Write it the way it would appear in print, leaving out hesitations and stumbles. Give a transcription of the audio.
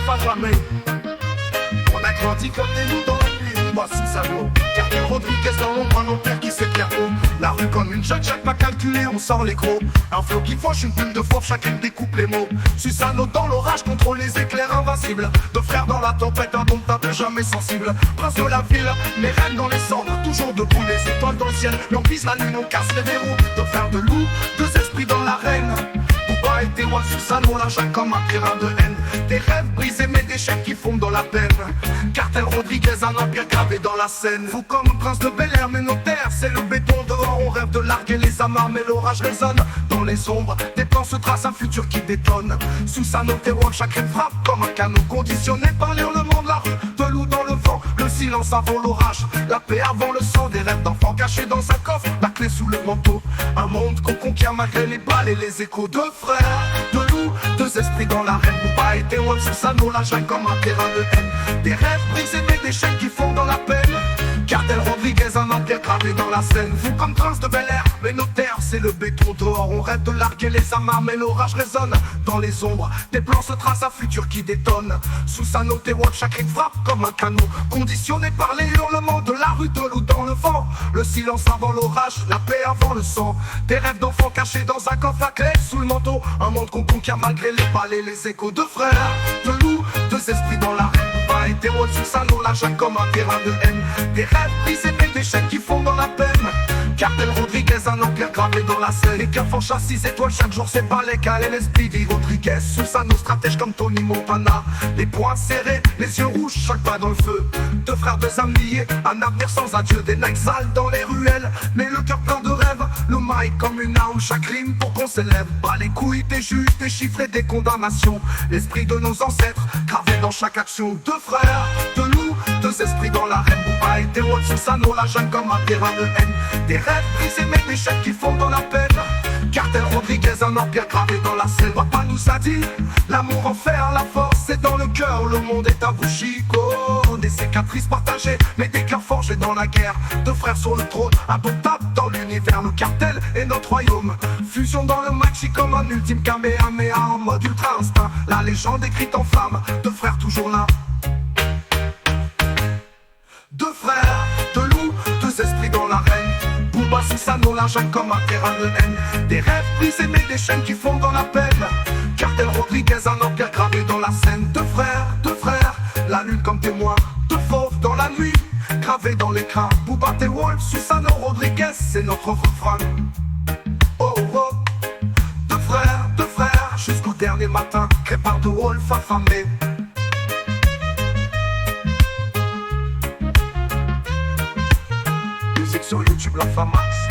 Wolf à jamais. On a grandi comme des loups dans la nuit. Moi Susano, Cartier Rodriguez dans l'ombre, un empire qui s'éclaire haut. La rue comme une chaque pas calculé, on sort les gros. Un flow qui fauche, une plume de fauve, chacun découpe les mots. Susano dans l'orage, contrôle les éclairs invincibles. Deux frères dans la tempête, indomptable, jamais sensible. Prince de la ville, les reines dans les cendres. Toujours debout, les étoiles dans le ciel. Mais on vise la lune, on casse les verrous. Deux frères de loup, deux esprits dans l'arène. Booba et Tewan, Susano, la chaque comme un terrain de haine. Des rêves brisés, mais des chèques qui fondent dans la peine. Cartel Rodriguez, un empire gravé dans la scène. Vous comme un prince de Bel-Air, mais nos terres, c'est le béton dehors. On rêve de larguer les amarres, mais l'orage résonne. Dans les ombres, des plans se tracent, un futur qui détonne. Susano, Tewan, chaque rêve frappe comme un canon. Conditionné par l'hurlement de la rue, de loup dans le vent. Le silence avant l'orage, la paix avant le sang. Des rêves d'enfants cachés dans un coffre, la clé sous le manteau. Un monde qu'on conquiert malgré les balles et les échos. Deux frères, deux loups, deux esprits dans l'arène. Booba et Tewan, Susano, la jungle comme un terrain de haine. Des rêves brisés, mais des chèques qui font dans la peine. Cartel Rodriguez, un empire gravé dans la scène. Vous comme prince de Bel-Air, mais nos terres, c'est le béton dehors. On rêve de larguer les amarres, mais l'orage résonne. Dans les ombres, des plans se tracent, un futur qui détonne. Susano, Tewan, chaque rime frappe comme un canon. Conditionné par les hurlements de la rue, de loup dans le vent. Le silence avant l'orage, la paix avant le sang. Des rêves d'enfants cachés dans un coffre à clé sous le manteau. Un monde qu'on conquiert malgré les balles et les échos. Deux frères, deux loups, deux esprits dans l'arène. Booba et Tewan, Susano, la jungle comme un terrain de haine. Des rêves brisés, mais des chaînes qui font dans la peine. Cartel Rodriguez, un empire gravé dans la scène. Les cœurs franchissent à 6 étoiles, chaque jour c'est pas l'égal. Et l'esprit dit Rodriguez, Susano, stratège comme Tony Montana. Les poings serrés, les yeux rouges, chaque pas dans le feu. Deux frères, deux âmes liées, un avenir sans adieu. Des nights sales dans les ruelles, mais le cœur plein de rêves. Le mic comme une arme, chaque rime pour qu'on s'élève. Pas les couilles des juges, des chiffres et des condamnations. L'esprit de nos ancêtres, gravé dans chaque action. Deux frères, deux loups, deux esprits dans l'arène. Booba et Tewan, Susano, la jungle comme un terrain de haine. Des rêves brisés, mais des chèques qui font dans la peine. Cartel Rodriguez, un empire gravé dans la scène. Papa nous a dit, l'amour en faire la force, c'est dans le cœur, le monde est à vous chico. Des cicatrices partagées, mais des cœurs forgés dans la guerre. Deux frères sur le trône, indomptables dans l'univers. Le cartel est notre royaume, fusion dans le maxi comme un ultime Kamehameha en mode ultra instinct. La légende écrite en flamme, deux frères toujours là. Deux frères, deux loups, deux esprits dans l'arène. Booba, Susano, la jungle comme un terrain de haine. Des rêves brisés, mais des chaînes qui font dans la peine. Cartel Rodriguez, un empire gravé dans la scène. Deux frères, la lune comme témoin. Deux fauves dans la nuit, gravés dans l'écran. Booba, Tewan, Susano, Rodriguez, c'est notre refrain. Oh oh, deux frères, jusqu'au dernier matin. Créé par deux Wolf affamés. Musique sur YouTube, la Famax.